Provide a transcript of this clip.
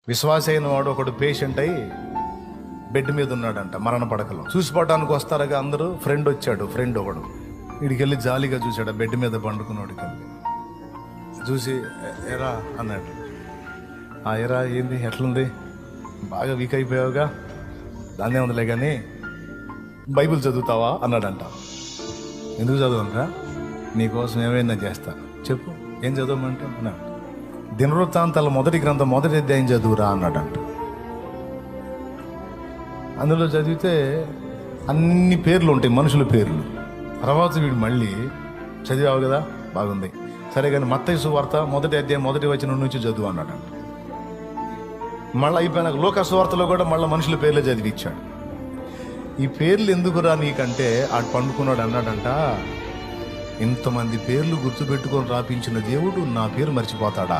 విశ్వాస అయిన వాడు ఒకడు పేషెంట్ అయి బెడ్ మీద ఉన్నాడంట, మరణ పడకలో. చూసిపోవటానికి వస్తారుగా అందరూ. ఫ్రెండ్ వచ్చాడు, ఫ్రెండ్ ఒకడు. వీడికెళ్ళి జాలీగా చూశాడు బెడ్ మీద పండుకున్నోడికి వెళ్ళి చూసి, ఎరా అన్నాడు. ఎరా ఏంది, ఎట్లుంది, బాగా వీక్ అయిపోయావుగా, దాన్నే ఉందిలే కానీ బైబిల్ చదువుతావా అన్నాడంట. ఎందుకు చదవనురా, నీకోసం ఏమైనా చేస్తా, చెప్పు ఏం చదవమంటే అన్నాడు. దినవృత్తాంతాల మొదటి గ్రంథం మొదటి అధ్యాయం చదువురా అన్నాడంట. అందులో చదివితే అన్ని పేర్లు ఉంటాయి, మనుషుల పేర్లు. తర్వాత వీడు మళ్ళీ చదివావు కదా, బాగుంది, సరే కానీ మత్తయి సువార్త మొదటి అధ్యాయం మొదటి వచనం నుంచి చదువు అన్నాడంట. మళ్ళీ అయిపోయినాక లోక సువార్తలో కూడా మళ్ళీ మనుషుల పేర్లే చదివిచ్చాడు. ఈ పేర్లు ఎందుకురా నీకంటే ఆడు పండుకున్నాడు అన్నాడంట, ఇంతమంది పేర్లు గుర్తుపెట్టుకొని రాపించిన దేవుడు నా పేరు మర్చిపోతాడా?